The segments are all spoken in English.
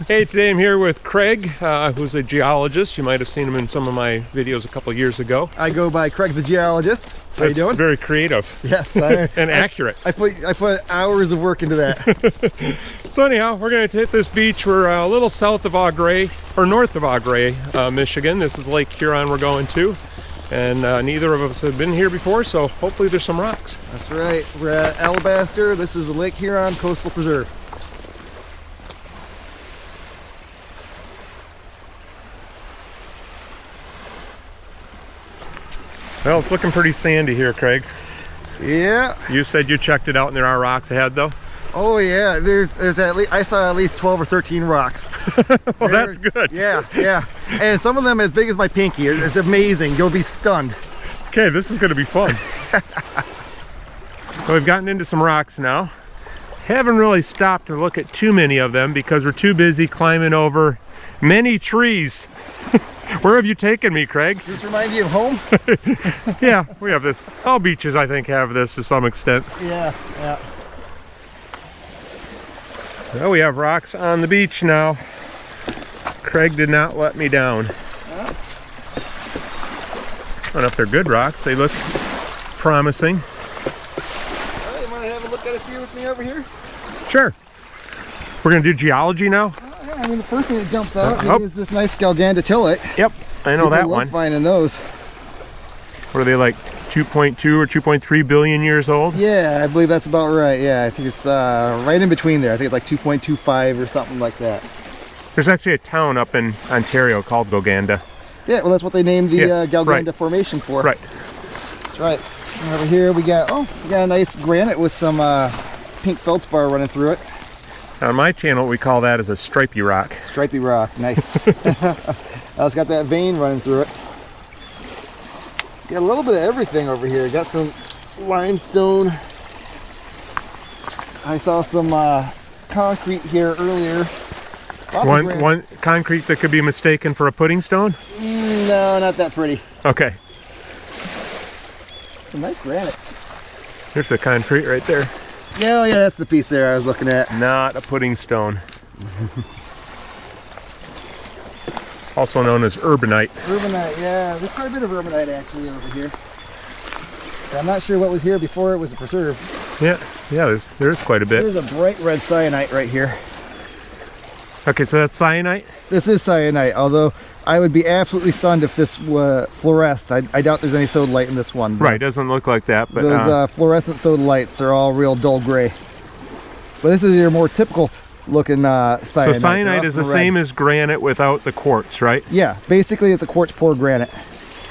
Hey, today I'm here with Craig, who's a geologist. You might have seen him in some of my videos a couple years ago. I go by Craig the Geologist. How you doing? Very creative. Yes, and accurate. I put hours of work into that. So anyhow, we're going to hit this beach. We're a little south of Augrey, or north of Augrey, Michigan. This is Lake Huron we're going to. And neither of us have been here before, so hopefully there's some rocks. That's right. We're at Alabaster. This is the Lake Huron Coastal Preserve. Well, it's looking pretty sandy here, Craig. Yeah. You said you checked it out and there are rocks ahead, though? Oh yeah, there's at least, I saw at least 12 or 13 rocks. Well, that's good. Yeah. And some of them as big as my pinky. It's amazing. You'll be stunned. Okay, this is going to be fun. Well, we've gotten into some rocks now. Haven't really stopped to look at too many of them because we're too busy climbing over many trees. Where have you taken me, Craig? Does this remind you of home? Yeah, we have this. All beaches, I think, have this to some extent. Yeah. Well, we have rocks on the beach now. Craig did not let me down. I don't know if they're good rocks. They look promising. Well, you want to have a look at a few with me over here? Sure. We're going to do geology now? Yeah, I mean, the first thing that jumps out is this nice Galgandatillite. Yep, I know that one. I love finding those. What are they, like 2.2 or 2.3 billion years old? Yeah, I believe that's about right. Yeah, I think it's right in between there. I think it's like 2.25 or something like that. There's actually a town up in Ontario called Goganda. Yeah, well, that's what they named the Galganda Formation for. Right. That's right. And over here we got a nice granite with some pink feldspar running through it. On my channel, we call that as a stripy rock. Stripy rock, nice. It's got that vein running through it. Got a little bit of everything over here. Got some limestone. I saw some concrete here earlier. One concrete that could be mistaken for a pudding stone? No, not that pretty. Okay. Some nice granites. There's the concrete right there. Yeah, that's the piece there I was looking at. Not a pudding stone. Also known as urbanite. Urbanite, yeah. There's quite a bit of urbanite actually over here. I'm not sure what was here before it was a preserve. Yeah, there's quite a bit. There's a bright red syenite right here. Okay, so that's syenite? This is syenite, although I would be absolutely stunned if this fluoresced. I doubt there's any sodalite in this one. Right, doesn't look like that. But those fluorescent sodalites are all real dull gray. But this is your more typical looking cyanide. So cyanide is the same as granite without the quartz, right? Yeah, basically it's a quartz poor granite.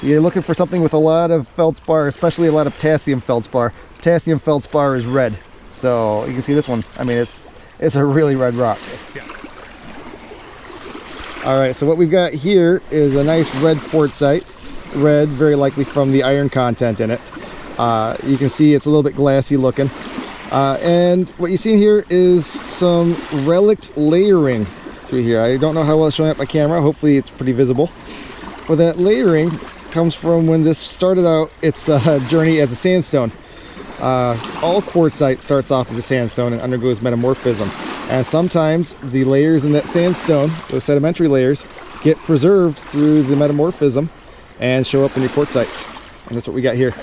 You're looking for something with a lot of feldspar, especially a lot of potassium feldspar. Potassium feldspar is red. So you can see this one. I mean, it's a really red rock. Yeah. All right, so what we've got here is a nice red quartzite. Red, very likely from the iron content in it. You can see it's a little bit glassy looking. And what you see here is some relict layering through here. I don't know how well it's showing up by camera. Hopefully it's pretty visible. But that layering comes from when this started out its journey as a sandstone. All quartzite starts off as a sandstone and undergoes metamorphism. And sometimes the layers in that sandstone, those sedimentary layers, get preserved through the metamorphism and show up in your quartzites. And that's what we got here.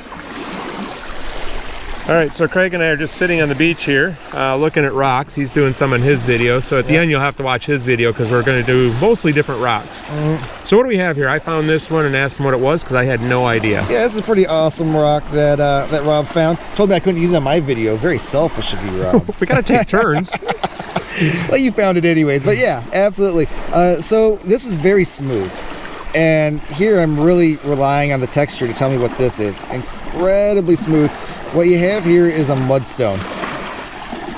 All right, so Craig and I are just sitting on the beach here, looking at rocks. He's doing some in his video, so at the end you'll have to watch his video because we're going to do mostly different rocks. So what do we have here? I found this one and asked him what it was because I had no idea. Yeah, this is a pretty awesome rock that that Rob found. Told me I couldn't use it on my video. Very selfish of you, Rob. We got to take turns. Well, you found it anyways, but yeah, absolutely. So this is very smooth. And here I'm really relying on the texture to tell me what this is. Incredibly smooth. What you have here is a mudstone.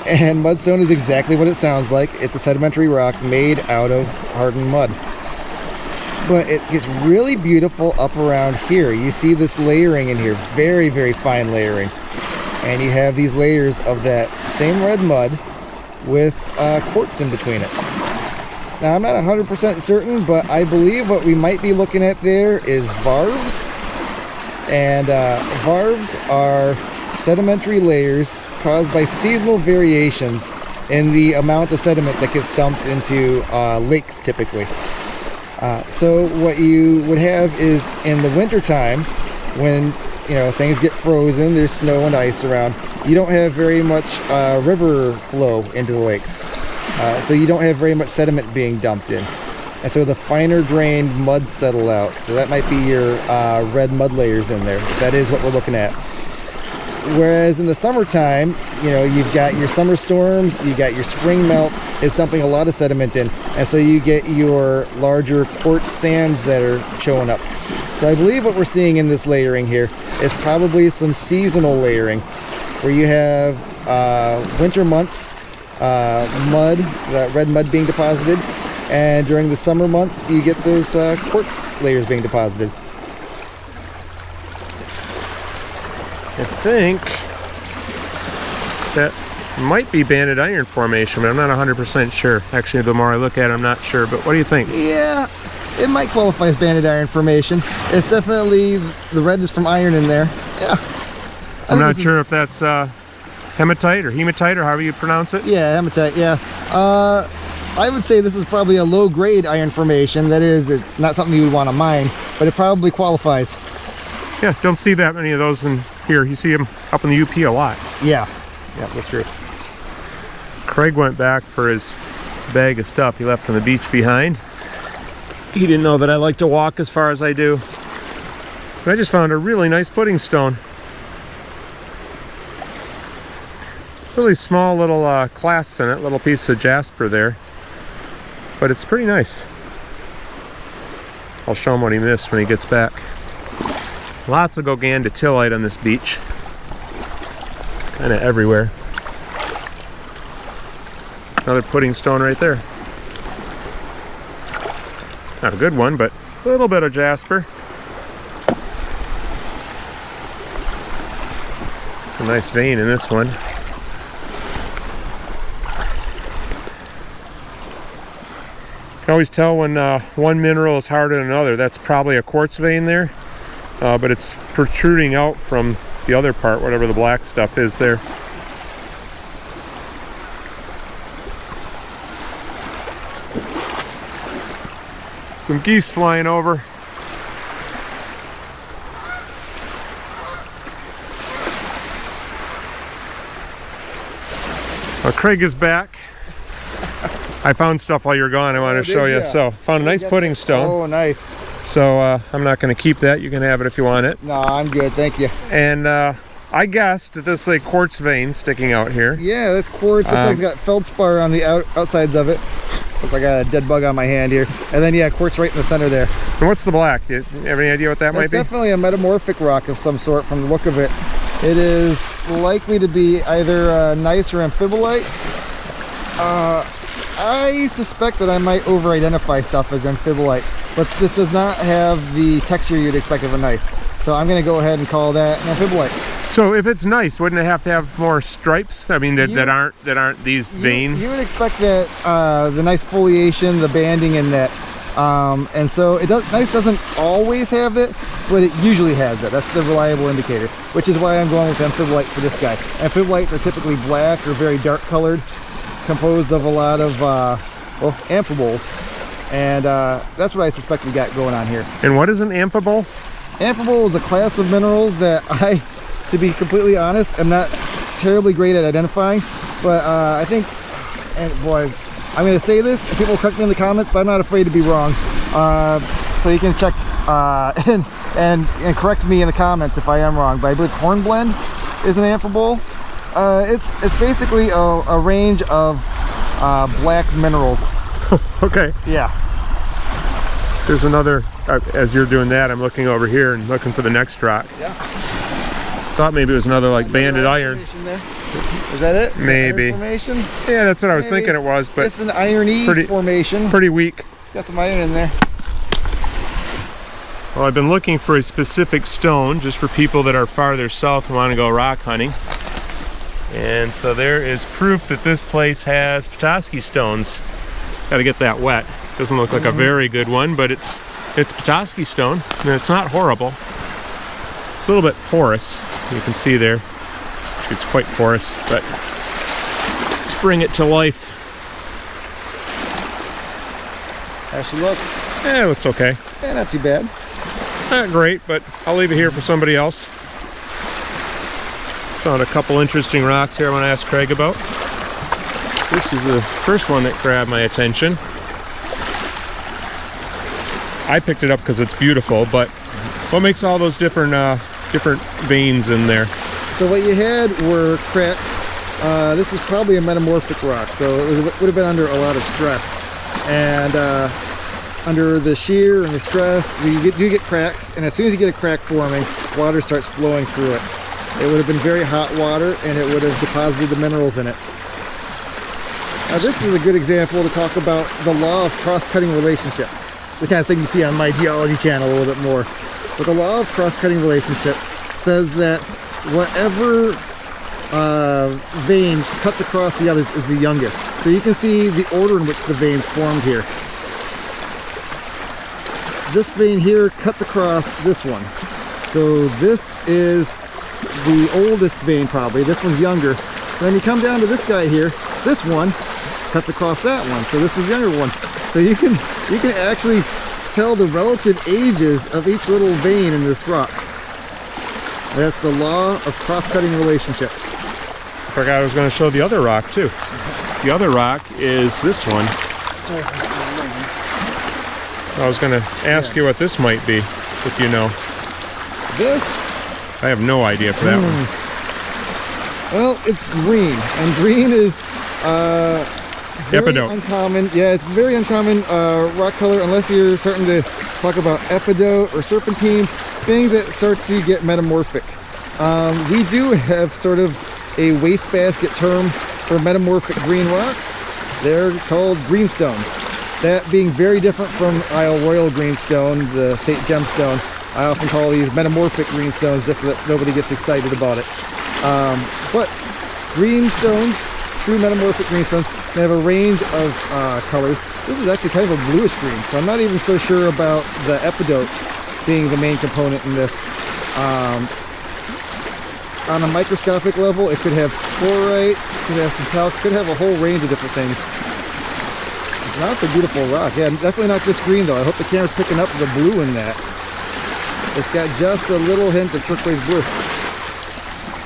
And mudstone is exactly what it sounds like. It's a sedimentary rock made out of hardened mud. But it gets really beautiful up around here. You see this layering in here, very, very fine layering. And you have these layers of that same red mud with quartz in between it. Now, I'm not 100% certain, but I believe what we might be looking at there is varves. And varves are sedimentary layers caused by seasonal variations in the amount of sediment that gets dumped into lakes typically. So what you would have is in the wintertime, when things get frozen, there's snow and ice around, you don't have very much river flow into the lakes. So you don't have very much sediment being dumped in. And so the finer grained mud settle out. So that might be your red mud layers in there. That is what we're looking at. Whereas in the summertime, you've got your summer storms, you got your spring melt is dumping a lot of sediment in. And so you get your larger quartz sands that are showing up. So I believe what we're seeing in this layering here is probably some seasonal layering where you have winter months, mud, that red mud being deposited. And during the summer months, you get those quartz layers being deposited. I think that might be banded iron formation, but I'm not 100% sure. Actually, the more I look at it, I'm not sure. But what do you think? Yeah, it might qualify as banded iron formation. It's definitely, the red is from iron in there. Yeah. I'm not sure if that's hematite or hematite or however you pronounce it. Yeah, hematite, yeah. I would say this is probably a low-grade iron formation. That is, it's not something you would want to mine, but it probably qualifies. Yeah, don't see that many of those in here. You see them up in the UP a lot. Yeah, that's true. Craig went back for his bag of stuff he left on the beach behind. He didn't know that I like to walk as far as I do. But I just found a really nice pudding stone. Really small little clasps in it, little piece of jasper there. But it's pretty nice. I'll show him what he missed when he gets back. Lots of Gogandatillite on this beach. Kind of everywhere. Another pudding stone right there. Not a good one, but a little bit of jasper. A nice vein in this one. You can always tell when one mineral is harder than another. That's probably a quartz vein there, but it's protruding out from the other part, whatever the black stuff is there. Some geese flying over. Well, Craig is back. I found stuff while you were gone I wanted to show you. So, found a nice pudding stone. Oh, nice. So, I'm not going to keep that. You can have it if you want it. No, I'm good, thank you. And I guessed that this is a quartz vein sticking out here. Yeah, that's quartz. Looks like it's got feldspar on the outsides of it. Looks like I got a dead bug on my hand here. And then, yeah, quartz right in the center there. And what's the black? Do you have any idea what that might be? It's definitely a metamorphic rock of some sort from the look of it. It is likely to be either gneiss or amphibolite. I suspect that I might over-identify stuff as amphibolite, but this does not have the texture you'd expect of a gneiss. So I'm going to go ahead and call that an amphibolite. So if it's nice, wouldn't it have to have more stripes? I mean, that aren't these veins. You would expect that the nice foliation, the banding in that, and so gneiss doesn't always have it, but it usually has it. That's the reliable indicator, which is why I'm going with amphibolite for this guy. Amphibolites are typically black or very dark colored, composed of a lot of amphiboles, and that's what I suspect we got going on here. And what is an amphibole? Amphibole is a class of minerals that I, to be completely honest, am not terribly great at identifying, but I think, and boy, I'm going to say this, and people will correct me in the comments, but I'm not afraid to be wrong. So you can check and correct me in the comments if I am wrong, but I believe hornblende is an amphibole. It's basically a range of black minerals. Okay. Yeah. There's another, as you're doing that, I'm looking over here and looking for the next rock. Yeah. Thought maybe it was another like banded iron. Is that it? Is maybe. that iron formation? Yeah, that's what I was thinking it was, but it's an irony formation. Pretty weak. It's got some iron in there. Well, I've been looking for a specific stone just for people that are farther south and want to go rock hunting. And so there is proof that this place has Petoskey stones. Got to get that wet. Doesn't look like a very good one, but it's Petoskey stone, and it's not horrible. A little bit porous, you can see there. It's quite porous, but it's bring it to life. How she look? Yeah, it looks okay. Yeah, not too bad. Not great, but I'll leave it here for somebody else. Found a couple interesting rocks here I want to ask Craig about. This is the first one that grabbed my attention. I picked it up because it's beautiful, but what makes all those different veins in there? So what you had were cracks. This is probably a metamorphic rock, so it would have been under a lot of stress. And under the shear and the stress, you do get cracks, and as soon as you get a crack forming, water starts flowing through it. It would have been very hot water, and it would have deposited the minerals in it. Now this is a good example to talk about the law of cross-cutting relationships, the kind of thing you see on my geology channel a little bit more. But the law of cross-cutting relationships says that whatever vein cuts across the others is the youngest. So you can see the order in which the veins formed here. This vein here cuts across this one. So this is the oldest vein probably. This one's younger. And then you come down to this guy here. This one cuts across that one. So this is the younger one. So you can actually tell the relative ages of each little vein in this rock. That's the law of cross-cutting relationships. I forgot I was going to show the other rock too. The other rock is this one. Sorry. I was going to ask you what this might be, if you know. This? I have no idea for that one. Well, it's green, and green is very Epidote. uncommon. Yeah, it's very uncommon rock color unless you're starting to talk about epidote or serpentine, things that start to get metamorphic. We do have sort of a wastebasket term for metamorphic green rocks. They're called greenstone. That being very different from Isle Royal greenstone, the state gemstone. I often call these metamorphic greenstones just so that nobody gets excited about it. But greenstones, true metamorphic greenstones, they have a range of colors. This is actually kind of a bluish green, so I'm not even so sure about the epidote being the main component in this. On a microscopic level, it could have fluorite, could have some talcs, could have a whole range of different things. It's not a beautiful rock. Yeah, definitely not just green though. I hope the camera's picking up the blue in that. It's got just a little hint of turquoise blue.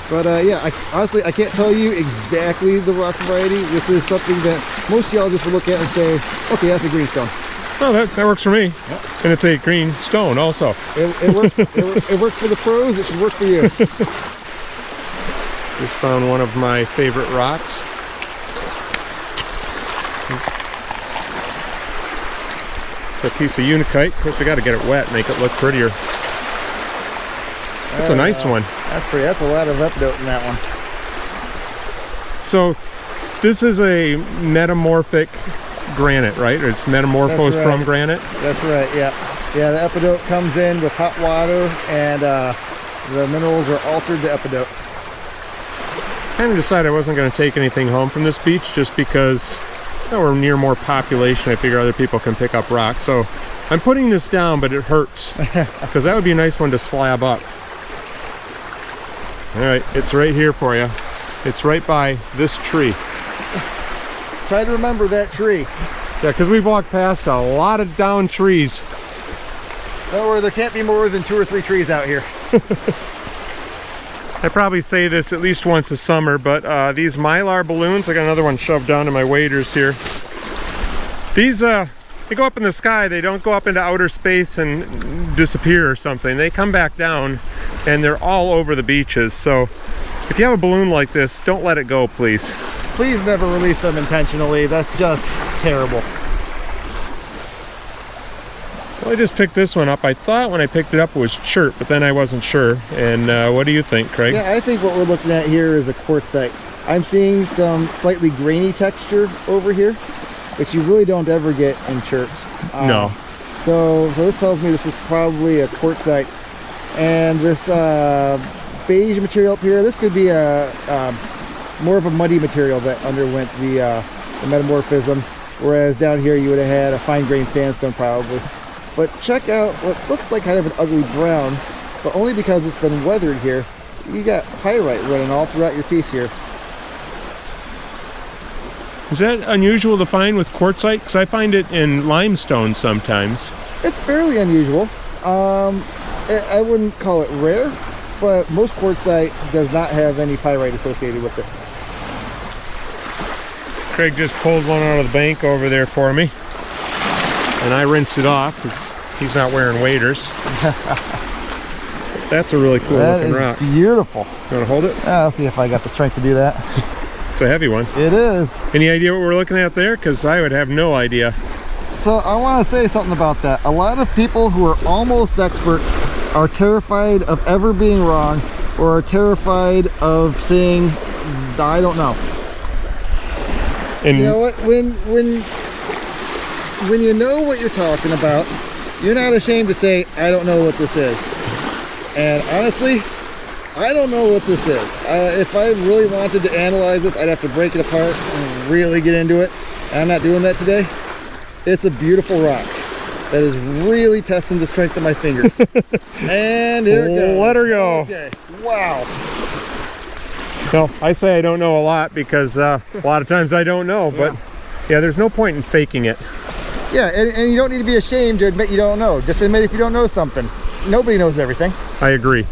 But yeah, honestly, I can't tell you exactly the rock variety. This is something that most geologists will look at and say, okay, that's a greenstone. Oh, that works for me. Yep. And it's a green stone also. It works, it works for the pros, it should work for you. Just found one of my favorite rocks. It's a piece of unakite. Of course, we got to get it wet, make it look prettier. That's a nice one. That's a lot of epidote in that one. So, this is a metamorphic granite, right? It's metamorphosed from granite? That's right, yeah. Yeah, the epidote comes in with hot water and the minerals are altered to epidote. I kind of decided I wasn't going to take anything home from this beach just because we're near more population. I figure other people can pick up rocks. So I'm putting this down, but it hurts because that would be a nice one to slab up. All right, it's right here for you. It's right by this tree. Try to remember that tree. Yeah, because we've walked past a lot of down trees. Don't worry, there can't be more than 2 or 3 trees out here. I probably say this at least once a summer, but these mylar balloons, I got another one shoved down to my waders here. These, they go up in the sky, they don't go up into outer space and disappear or something. They come back down and they're all over the beaches. So if you have a balloon like this, don't let it go, please. Please never release them intentionally. That's just terrible. Well, I just picked this one up. I thought when I picked it up it was chert, but then I wasn't sure. And what do you think, Craig? Yeah, I think what we're looking at here is a quartzite. I'm seeing some slightly grainy texture over here, which you really don't ever get in chert. No. So this tells me this is probably a quartzite. And this beige material up here, this could be a more of a muddy material that underwent the metamorphism, whereas down here you would have had a fine-grained sandstone probably. But check out what looks like kind of an ugly brown, but only because it's been weathered here. You got pyrite running all throughout your piece here. Is that unusual to find with quartzite? Because I find it in limestone sometimes. It's fairly unusual. I wouldn't call it rare, but most quartzite does not have any pyrite associated with it. Craig just pulled one out of the bank over there for me, and I rinsed it off because he's not wearing waders. That's a really cool looking rock. Beautiful. You want to hold it? I'll see if I got the strength to do that. It's a heavy one. It is. Any idea what we're looking at there? Because I would have no idea. So I want to say something about that. A lot of people who are almost experts are terrified of ever being wrong, or are terrified of saying, I don't know. And you know what? When you know what you're talking about, you're not ashamed to say, I don't know what this is. And honestly, I don't know what this is. If I really wanted to analyze this, I'd have to break it apart and really get into it. And I'm not doing that today. It's a beautiful rock that is really testing the strength of my fingers. And here it goes. Let her go. Okay. Wow. Well, I say I don't know a lot because a lot of times I don't know, but yeah, there's no point in faking it. Yeah, and you don't need to be ashamed to admit you don't know. Just admit if you don't know something. Nobody knows everything. I agree.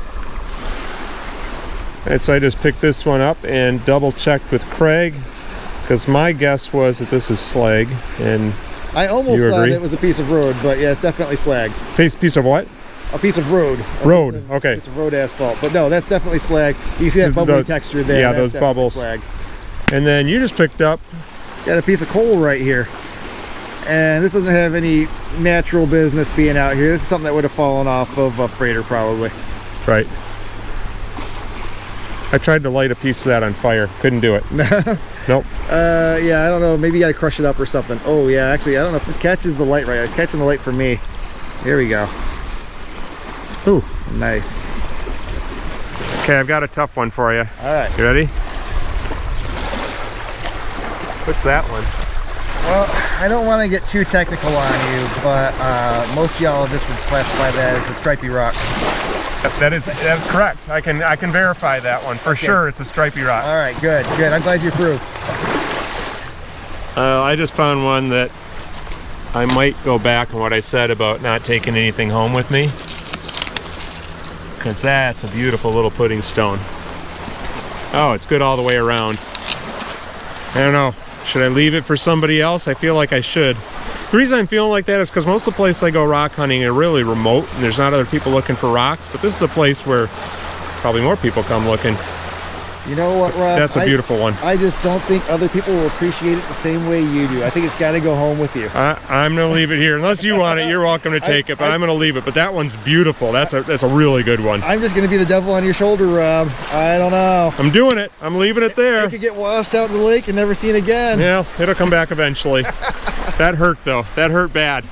And so I just picked this one up and double checked with Craig, because my guess was that this is slag, and I almost thought it was a piece of road, but yeah, it's definitely slag. Piece of what? A piece of road. Okay. Piece of road asphalt, but no, that's definitely slag. You see that bubbly texture there. Yeah, that's those bubbles. Slag. And then you just picked up. Got a piece of coal right here, and this doesn't have any natural business being out here. This is something that would have fallen off of a freighter probably. Right. I tried to light a piece of that on fire. Couldn't do it. Nope. Yeah, I don't know. Maybe you gotta crush it up or something. Oh yeah, actually, I don't know if this catches the light right. It's catching the light for me. Here we go. Ooh. Nice. Okay, I've got a tough one for you. All right. You ready? What's that one? Well, I don't want to get too technical on you, but most geologists would classify that as a stripy rock. That's correct. I can verify that one for sure. It's a stripy rock. All right, good. I'm glad you approved. I just found one that I might go back on what I said about not taking anything home with me, because that's a beautiful little pudding stone. Oh, it's good all the way around. I don't know. Should I leave it for somebody else? I feel like I should. The reason I'm feeling like that is because most of the places I go rock hunting are really remote, and there's not other people looking for rocks, but this is a place where probably more people come looking. You know what, Rob? That's a beautiful one. I just don't think other people will appreciate it the same way you do. I think it's got to go home with you. I'm going to leave it here. Unless you want it, you're welcome to take it, but I'm going to leave it. But that one's beautiful. That's a really good one. I'm just going to be the devil on your shoulder, Rob. I don't know. I'm doing it. I'm leaving it there. It could get washed out in the lake and never seen again. Yeah, it'll come back eventually. That hurt, though. That hurt bad.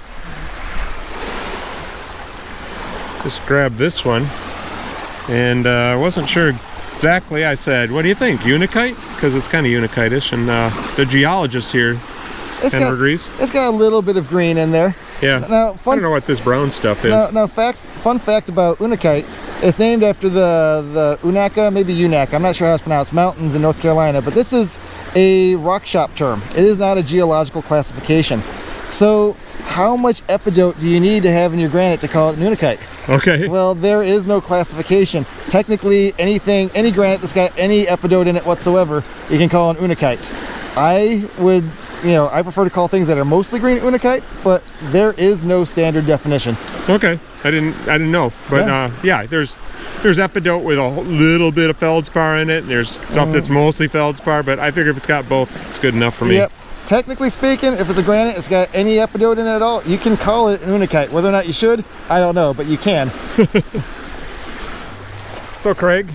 Just grabbed this one, and I wasn't sure exactly. I said, what do you think? Unakite? Because it's kind of unakite-ish, and the geologist here kind of agrees. It's got a little bit of green in there. Yeah. Now, I don't know what this brown stuff is. Now, fun fact about unakite, it's named after the Unaka, maybe Unak, I'm not sure how it's pronounced, mountains in North Carolina, but this is a rock shop term. It is not a geological classification. So how much epidote do you need to have in your granite to call it an unakite? Okay. Well, there is no classification. Technically, any granite that's got any epidote in it whatsoever, you can call an unakite. I prefer to call things that are mostly green unakite, but there is no standard definition. Okay. I didn't know, but yeah, there's epidote with a little bit of feldspar in it, and there's stuff that's mostly feldspar, but I figure if it's got both, it's good enough for me. Yep. Technically speaking, if it's a granite, it's got any epidote in it at all, you can call it an unakite. Whether or not you should, I don't know, but you can. So Craig,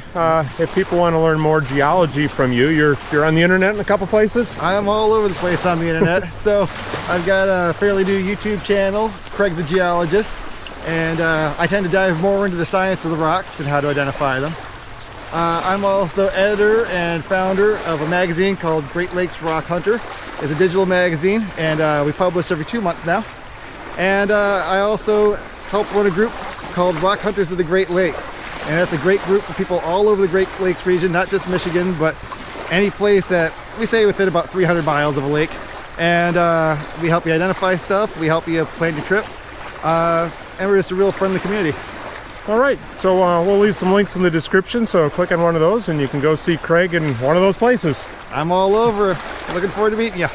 if people want to learn more geology from you, you're on the internet in a couple places? I am all over the place on the internet. So I've got a fairly new YouTube channel, Craig the Geologist, and I tend to dive more into the science of the rocks and how to identify them. I'm also editor and founder of a magazine called Great Lakes Rock Hunter. It's a digital magazine, and we publish every 2 months now. And I also help run a group called Rock Hunters of the Great Lakes. And that's a great group of people all over the Great Lakes region, not just Michigan, but any place that we say within about 300 miles of a lake. And we help you identify stuff, we help you plan your trips, and we're just a real friendly community. All right, so we'll leave some links in the description, so click on one of those and you can go see Craig in one of those places. I'm all over. Looking forward to meeting you.